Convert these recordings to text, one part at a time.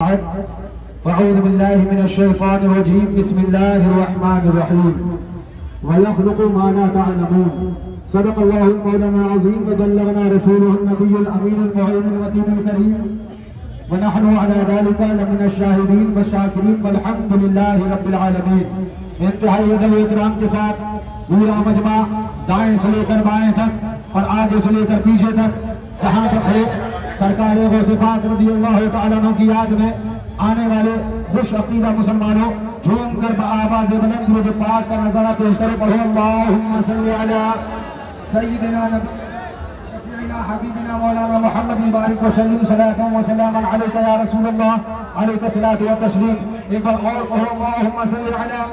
أعوذ بالله من الشيطان الرجيم بسم الله الرحمن الرحيم ويخلق ما لا تعلمون صدق الله المولانا العظيم وبلغنا رسوله النبي الأمين المعين المتين الكريم ونحن على ذلك لمن الشاهدين والشاكرين والحمد لله رب العالمین۔ انتہائی ادب و احترام کے ساتھ پورا مجمع دائیں سے لے کر بائیں تک اور آگے سے لے کر پیچھے تک جہاں تک ہو سرکار غوث پاک رضی اللہ تعالیٰ عنہ کی یاد میں آنے والے خوش عقیدہ مسلمانوں جھوم کر بآواز بلند درود پاک کا نظارہ پیش کرے، پڑھو اللہم صلی علی سیدنا نبینا شفیعنا حبیبنا مولانا محمد بارک وسلم صلاۃ و سلاما علیک یا رسول اللہ علیک الصلاۃ والتسلیم۔ ایک بار اور پڑھو اللہم صلی علی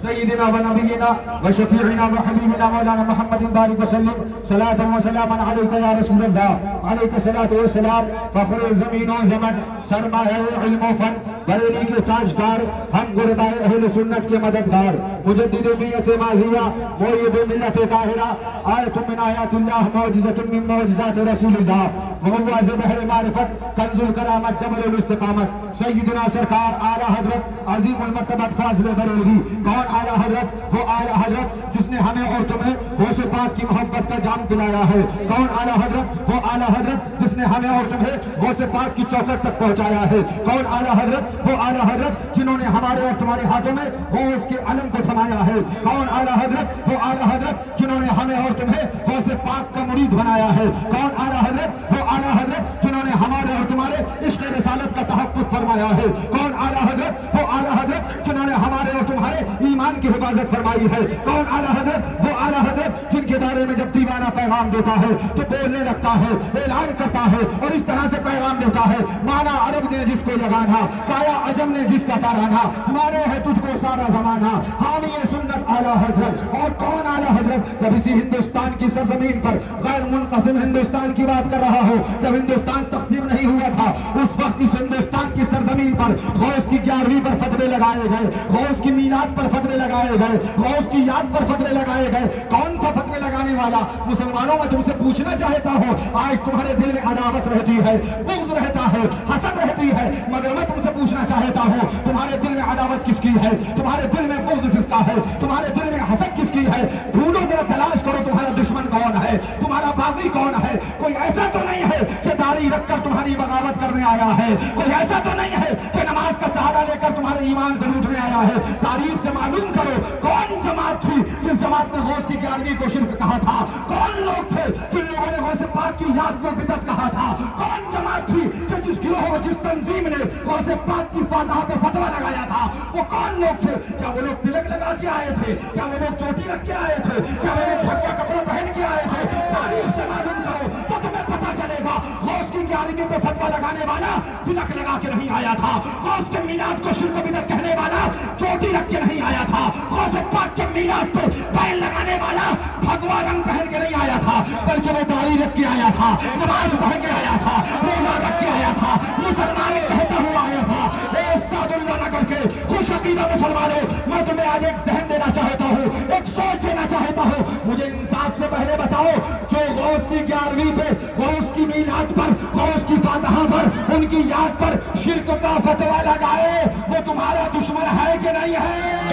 سیدنا و نبینا و شفیعنا و حبیبنا مولانا محمد بارک وسلم صلاۃ و سلاما علیک یا رسول اللہ علیک الصلاۃ والسلام۔ فخر زمین و زمن، سرمایہ علم و فن، بریلی کے تاجدار، ہم غرباء اہل سنت کے مددگار، مجدد میت ماضیہ، معید ملت طاہرہ، آیت من آیات اللہ، معجزۃ من معجزات رسول اللہ، مغواز بحر معرفت، کنز الکرامت، جبل الاستقامت، سیدنا سرکار اعلیٰ حضرت عظیم المرتبت فاضل بریلوی۔ کون اعلیٰ حضرت؟ وہ اعلیٰ حضرت جس نے ہمیں اور تمہیں غوث پاک کی محبت کا جام پلایا ہے۔ کون اعلیٰ حضرت؟ وہ اعلیٰ حضرت جس نے ہمیں اور تمہیں غوث پاک کی چوکٹ تک پہنچایا ہے۔ کون اعلیٰ حضرت؟ وہ اعلیٰ حضرت جنہوں نے ہمارے اور تمہارے ہاتھوں میں غوث کے علم کو تھمایا ہے۔ کون اعلیٰ حضرت؟ وہ اعلیٰ حضرت جنہوں نے ہمیں اور تمہیں غوث پاک کا مرید بنایا ہے۔ کون اعلیٰ حضرت؟ وہ اعلیٰ حضرت جنہوں نے ہمارے اور تمہارے عشق رسالت کا تحفظ فرمایا ہے۔ کون اعلیٰ حضرت؟ وہ اعلیٰ حضرت جنہوں نے ہمارے اور تمہارے ایمان کی حفاظت فرمائی ہے۔ کون اعلیٰ حضرت؟ وہ اعلیٰ حضرت جن کے بارے میں جب دیوانہ پیغام دیتا ہے تو بولنے لگتا ہے، اعلان کرتا ہے اور اس طرح سے پیغام دیتا ہے، مانا عرب نے جس کو لگانا، کایا عجم نے جس کا ترانا، مانے ہے تجھ کو سارا زمانہ، حامی سنت اعلیٰ حضرت۔ اور کون اعلیٰ حضرت؟ جب اسی ہندوستان کی سرزمین پر غیر منقسم ہندوستان کی بات کر رہا ہو، جب ہندوستان تقسیم نہیں ہوا تھا، اس وقت اس ہندوستان کی سرزمین پر غوث کی 11ویں پر فتوے لگائے گئے، غوث کی میلاد پر فتوے لگائے گئے، غوث کی یاد پر فتوے لگائے گئے۔ کون تھا فتوے لگانے والا؟ مسلمانوں، میں تم سے پوچھنا چاہتا ہوں، آج تمہارے دل میں عداوت رہتی ہے، بغض رہتا ہے، حسد رہتی ہے، مگر میں تم سے پوچھنا چاہتا ہوں، تمہارے دل میں عداوت کس کی ہے؟ تمہارے دل میں بغض کس کا ہے؟ تمہارے دل میں حسد کس کی ہے؟ ڈھونڈو ذرا، تلاش کرو، تمہارا دشمن کون ہے؟ تمہارا باغی کون ہے؟ کوئی ایسا تو نہیں ہے کہ داڑھی رکھ کر تمہاری بغاوت کرنے آیا ہے؟ کوئی ایسا تو نہیں ہے کہ نماز کا سہارا لے کر تمہارے ایمان کو لوٹنے آیا ہے؟ تاریخ سے معلوم کرو کون جماعت تھی جس جماعت نے غوث کی 11ویں کو شرک کہا تھا؟ کون لوگ تھے جن لوگوں نے غوث پاک کی یاد کو بدعت کہا تھا؟ کون جماعت تھی کہ جس گروہ اور جس تنظیم نے غوث پاک کی فاتحہ پہ فتویٰ لگایا تھا؟ وہ کون لوگ تھے؟ کیا وہ لوگ تلک لگا کے آئے تھے؟ کیا وہ لوگ چوٹی رکھ کے آئے تھے؟ کیا وہ لوگ بھگوا کپڑا پہن کے آئے تھے؟ تاریخ سے معلوم کرو تو تمہیں پتہ چلے گا غوث کی 11ویں پہ فتویٰ لگانے والا تلک لگا کے نہیں آیا تھا، غوث کے میلاد کو شرک و بدعت کہنے والا چوٹی رکھ کے نہیں آیا تھا، غوث پاک کے میلاد پہ بیل لگانے والا بھگوا رنگ پہن کے نہیں آیا تھا، بلکہ وہ داڑھی رکھ کے آیا تھا، نماز پڑھ کے آیا تھا، روزہ رکھ کے آیا تھا، مسلمان کہتا ہوا آیا تھا۔ اے سعد اللہ نہ کر کے خوش عقیدہ مسلمانوں، میں تمہیں آج ایک ذہن دینا چاہتا ہوں، ایک سوچ دینا چاہتا ہوں۔ مجھے انصاف سے پہلے بتاؤ، جو غوث کی 11ویں پہ، غوث کی میلاد پر، غوث کی فاتحہ پر، ان کی یاد پر شرک کا فتویٰ لگائے، وہ تمہارا دشمن ہے کہ نہیں ہے؟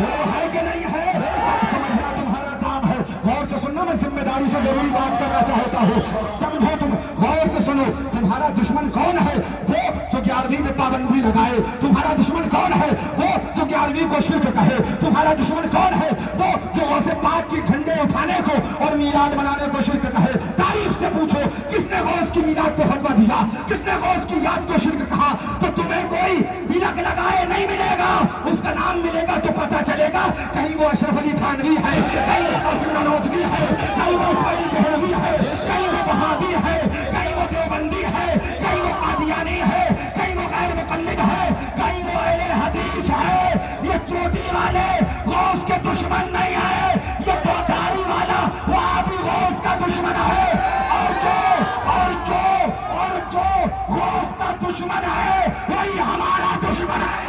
وہ ہے کہ نہیں ہے؟ سمجھنا تمہارا کام ہے۔ غور سے سننا، میں ذمہ داری سے ضروری بات کرنا چاہتا ہوں، سمجھو تم، غور سے سنو، تمہارا دشمن کون ہے؟ وہ جو 11ویں میں پابندی لگائے۔ تمہارا دشمن کون ہے؟ وہ جو 11ویں کو شرک کہے۔ تمہارا دشمن کون ہے؟ وہ جو غوث پاک کی جھنڈے اٹھانے کو اور میلاد منانے کو شرک کہے۔ تاریخ سے پوچھو کس نے غوث کی میلاد پہ فتویٰ دیا، کس نے غوث کی یاد کو شرک کہا؟ تو تمہیں کوئی تلک لگائے نہیں ملے گا، اس کا نام ملے گا تو پتہ چلے گا کہیں وہ اشرف علی تھانوی ہے، کہیں وہ قاسم نانوتوی ہے، کہیں وہ اسماعیل دہلوی ہے، کہیں وہ وہابی ہے، کہیں وہ دیوبندی ہے، کہیں وہ قادیانی ہے، کہیں وہ غیر مقلد ہے، کہیں وہ اہل حدیث ہے۔ یہ چوٹی والے غوث کے دشمن نہیں ہے، یہ داڑھی والا وہ بھی غوث کا دشمن ہے، اور جو غوث کا دشمن ہے وہی ہمارا دشمن ہے۔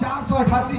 488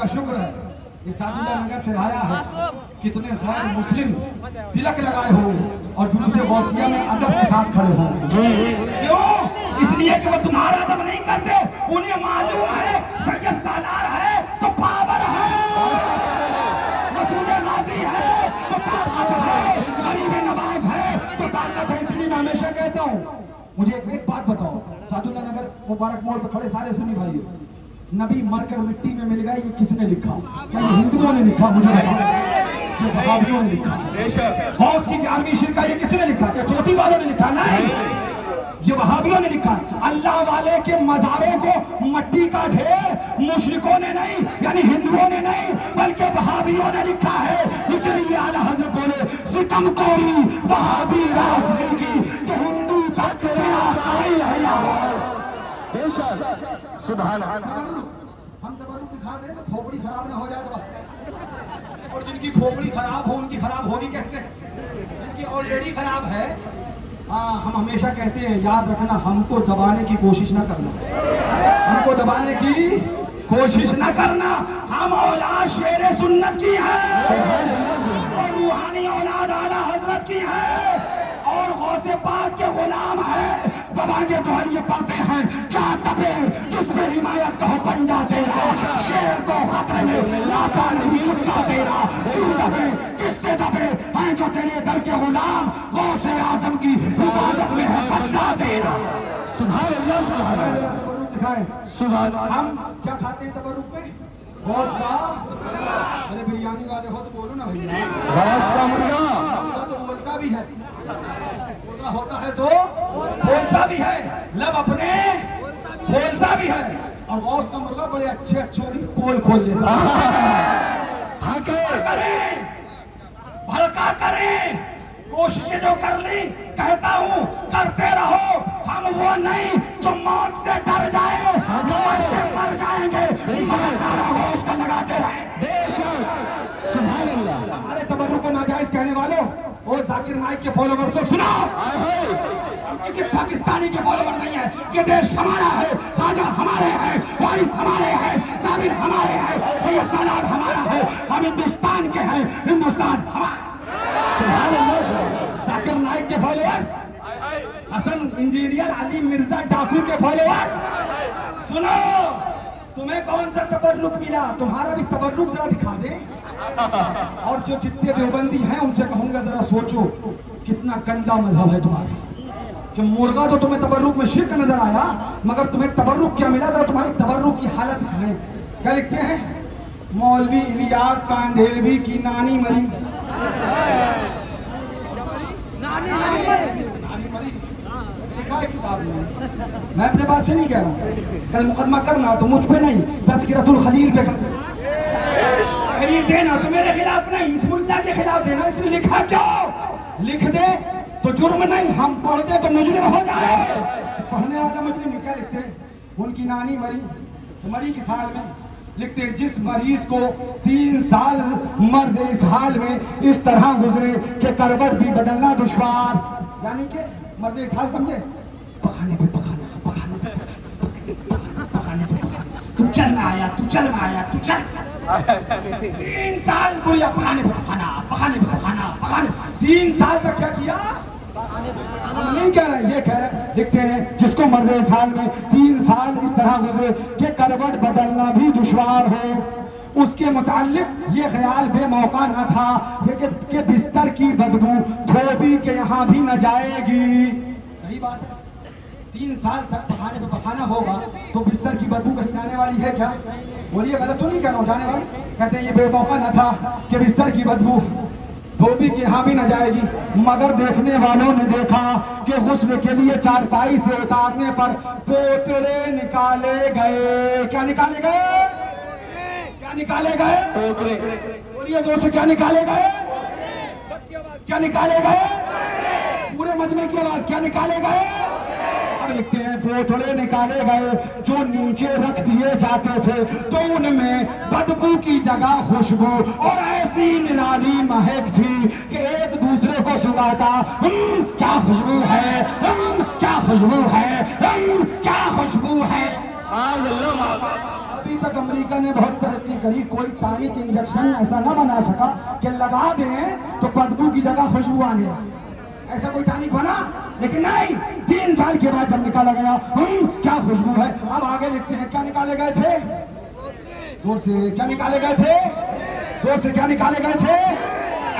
کا شکر ہے یہ سعداللہ نگر ترایا ہے. کتنے غیر مسلم تلک لگائے ہوئے اور جلوس غوثیہ میں ادب کے ساتھ کھڑے ہوئے. کیوں؟ اس لیے کہ وہ تمہارا ادب نہیں کرتے. انہیں معلوم ہے سید سالار ہے تو پاور ہے, مسعود غازی ہے تو طاقت ہے, غریب نواز ہے تو طاقت ہے. اس لیے میں ہمیشہ کہتا ہوں, مجھے ایک بات بتاؤ, سعداللہ نگر مبارک موڑ پہ کھڑے سارے سنی بھائی, نبی مر کر مٹی میں مل گئے, یہ کس نے لکھا؟ کیا یہ ہندوؤں نے لکھا؟ مجھے بتاؤ. یہ وہابیوں نے لکھا. غوث کی 11ویں شرکہ یہ کس نے لکھا؟ کیا چوٹی والوں نے لکھا؟ نہیں, یہ وہابیوں نے لکھا. اللہ والے کے مزاروں کو مٹی کا ڈھیر مشرکوں نے نہیں, یعنی ہندوؤں نے نہیں, بلکہ وہابیوں نے لکھا ہے. اس لیے اعلیٰ حضرت بولے ستم کوری وہابی رافضی کی کہ ہندو تک تیرا قائل ہے یا غوث. سبحان اللہ. ہم تبرک دکھا دیں تو کھوپڑی خراب نہ ہو جائے تو اور جن کی کھوپڑی خراب ہو ان کی خراب ہوگی کیسے؟ جن کی آلریڈی خراب ہے. ہم ہمیشہ کہتے ہیں یاد رکھنا, ہم کو دبانے کی کوشش نہ کرنا, ہم کو دبانے کی کوشش نہ کرنا. ہم اولاد شیر سنت کی ہے اور روحانی اولاد اعلیٰ حضرت کی ہے اور غوث پاک کے غلام ہے. بابانگے دعائیے پڑھتے ہیں کیا دبے جس میں حمایت کا پنجا تیرا, شیر کو خطرے میں لاتا نہیں اٹھتا تیرا. کیوں دبے, کس سے دبے ہیں جو تیرے در کے غلام, غوث اعظم کی حفاظت میں ہے پنجا تیرا. سبحان اللہ. سبحان اللہ. تبرک دکھائیں. سبحان. ہم کیا کھاتے ہیں تبرک میں؟ غوث کا, ارے بریانی والے ہو تو بولو نا بھائی, غوث کا مرغا تو بولتا بھی ہے, ہوتا ہے تو بولتا بھی ہے, لب اپنے بولتا بھی ہے. اور غوث کا مرغا بڑے اچھے اچھے پول کھول دیتا ہے. بھڑکا کریں, کوششیں جو کر لی, کہتا ہوں کرتے رہو. ہم وہ نہیں جو موت سے ڈر جائے, مر جائیں گے مگر نعرہ غوث کا لگاتے رہیں. سبحان اللہ. ہمارے تبرک کو ناجائز کہنے والوں اور ذاکر نائک کے فالوورز کو سنا, ہم کسی پاکستانی کے فالوور نہیں ہیں. یہ دیش ہمارا ہے, خواجہ ہمارے ہیں, وارث ہمارے ہیں, صابر ہمارے ہیں, سید سالار ہمارا ہے. ہم ہندوستان کے ہیں, ہندوستان ہمارا. سبحان اللہ. ذاکر نائک کے فالوورز, حسن انجینئر, علی مرزا ڈاکو کے فالوورز, سنو تمہیں کون سا تبرک ملا؟ تمہارا بھی تبرک ذرا دکھا دیں. اور جو جتنے دیوبندی ہیں ان سے کہوں گا ذرا سوچو کتنا گندا مذہب ہے تمہارا, کہ مرغا تو تمہیں تبرک میں شرک نظر آیا, مگر تمہیں تبرک کیا ملا؟ ذرا تمہاری تبرک کی حالت دکھائیں. کیا لکھتے ہیں؟ مولوی الیاس کاندھیلوی کی نانی مری. لکھا ہے کتاب میں اپنے بات سے نہیں کہہ رہا ہوں. کل مقدمہ کرنا تو مجھ پہ نہیں, تذکرۃ الخلیل پہ تحریر دینا تو میرے خلاف نہیں, اس ملا کے خلاف دینا. اس نے لکھا کیوں؟ لکھ دے تو جرم نہیں, ہم پڑھ دے تو مجرم ہو جائے. پڑھنے والا مجرم نہیں. کیا لکھتے ہیں؟ ان کی نانی مری, مری کس حال میں؟ لکھتے ہیں جس مریض کو 3 سال مرض اس حال میں اس طرح گزرے کہ کروٹ بھی بدلنا دشوار. یعنی کہ مرض اس حال سمجھے, پخانے پہ پخانا, پخانے پہ پخانا, پخانے پہ پخانا, تو چل میں آیا, تو چل میں آیا, تو چل. 3 سال بڑھیا پخانے پہ پخانا, پخانے پہ پخانا, پخانے. 3 سال تک کیا کیا؟ نہیں کہہ رہے, یہ کہہ رہے. لکھتے ہیں جس کو مرض اس حال میں 3 سال اس طرح گزرے کہ کروٹ بدلنا بھی دشوار ہو, اس کے متعلق یہ خیال بے موقع نہ تھا کہ بستر کی بدبو دھوبی کے یہاں بھی نہ جائے گی. صحیح بات ہے. 3 سال تک پخانے پہ پخانا ہوگا تو بستر کی بدبو کہیں جانے والی ہے کیا؟ بولیے غلط تو نہیں کہہ رہا ہوں, جانے والی. کہتے ہیں یہ بے موقع نہ تھا کہ بستر کی بدبو دھوبی کے یہاں بھی نہ جائے گی, مگر دیکھنے والوں نے دیکھا کہ غسل کے لیے چارپائی سے اتارنے پر پوتڑے نکالے گئے. کیا نکالے گئے؟ کیا نکالے گئے؟ بولیے زور سے, کیا نکالے گئے؟ کیا نکالے گئے؟ پورے مجمع کی آواز, کیا نکالے گئے؟ اب لکھتے ہیں پوتڑے نکالے گئے جو نیچے رکھ دیے جاتے تھے تو ان میں بدبو کی جگہ خوشبو اور ایسی نرالی مہک تھی کہ ایک دوسرے کو سناتا, کیا خوشبو ہے, کیا خوشبو ہے, کیا خوشبو ہے. ابھی تک امریکہ نے بہت ترقی کری، کوئی ٹانک انجیکشن ایسا نہ بنا سکا کہ لگا دیں تو بدبو کی جگہ خوشبو آنے لگے، ایسا کوئی ٹانک بنا، لیکن نہیں، 3 سال کے بعد جب نکالا گیا کیا خوشبو ہے۔ اب آگے لکھتے ہیں کیا نکالے گئے تھے، زور سے کیا نکالے گئے تھے، زور سے کیا نکالے گئے تھے،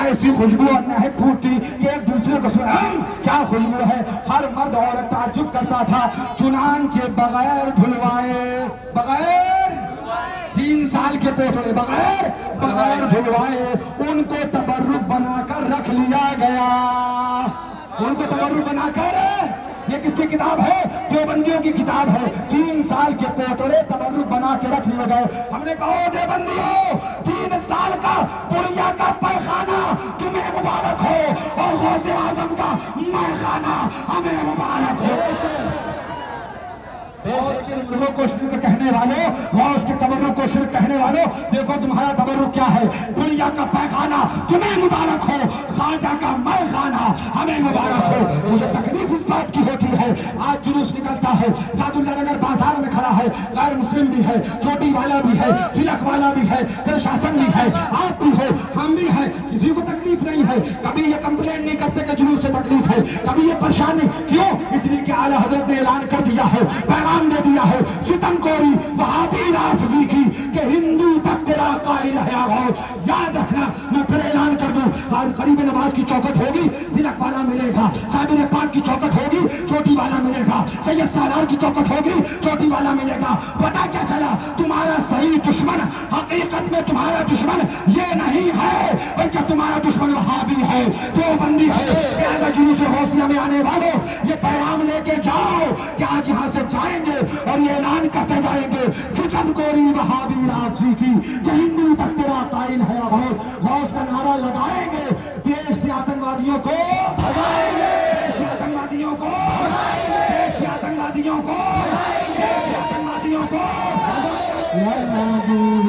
ایسی خوشبو اور مہک پھوٹتی کہ ایک دوسرے کو سنا کیا خوشبو ہے۔ ہر مرد عورت تعجب کرتا تھا، چنانچہ بغیر دھلوائے، بغیر 3 سال کے پوتڑے بغیر دھلوائے ان کو تبرک بنا کر رکھ لیا گیا، ان کو تبرک بنا کر۔ یہ کس کی کتاب ہے؟ دیوبندیوں کی کتاب ہے۔ 3 سال کے پوتڑے تبرک بنا کے رکھ لیے گئے۔ ہم نے کہا دیوبندیوں، 3 سال کا پڑیا کا پیخانہ تمہیں مبارک ہو، اور غوث اعظم کا میخانہ ہمیں مبارک ہو۔ لوگوں کو شرک کہنے والوں، غوث کے تبرک کو شرک کہنے والوں، دیکھو تمہارا تبرک کیا ہے، دنیا کا پیخانہ تمہیں مبارک ہو، خواجہ کا میخانہ ہمیں مبارک ہو۔ مجھے تکلیف اس بات کی ہوتی ہے، آج جلوس نکلتا ہے، سعد اللہ نگر بازار میں کھڑا ہے، غیر مسلم بھی ہے، چوٹی والا بھی ہے، تلک والا بھی ہے، پرشاسن بھی ہے، آپ بھی ہو، ہم بھی ہیں، کسی کو تکلیف نہیں ہے، کبھی یہ کمپلین نہیں کرتے کہ جلوس سے تکلیف ہے، کبھی یہ پریشانی کیوں؟ اس لیے کہ اعلیٰ حضرت نے اعلان کر دیا ہے، پیغام دے دیا ہے، ستم کوری وہابی رافضی کی کہ ہندو تک تیرا قائل ہے غوث۔ یاد رکھنا، میں پھر اعلان کر دوں، آج قریب نواز کی چوکٹ ہوگی، تلک والا ملے گا، صابر پاک کی چوکٹ ہوگی، چوٹی والا ملے گا، سید سالار کی چوکٹ ہوگی، چوٹی والا ملے گا۔ پتا کیا چلا؟ تمہارا صحیح دشمن حقیقت میں تمہارا دشمن یہ نہیں ہے، بلکہ تمہارا دشمن وہابی ہے، دیوبندی ہے۔ لہذا جلوس غوثیہ میں آنے والوں، یہ پیغام لے کے جاؤ کہ آج یہاں سے جائیں گے اور یہ اعلان کرتے جائیں گے، ستم کوری وہابی رافضی کی کہ ہندو تک تیرا قائل ہے غوث۔ غوث کا نعرہ لگائیں گے، دیش سے آتنوادیوں کو بھگائیں گے، دیش سے آتنوادیوں کو بھگائیں گے، دیش سے آتنوادیوں کو بھگائیں گے، دیش سے آتنوادیوں کو بھگائیں گے۔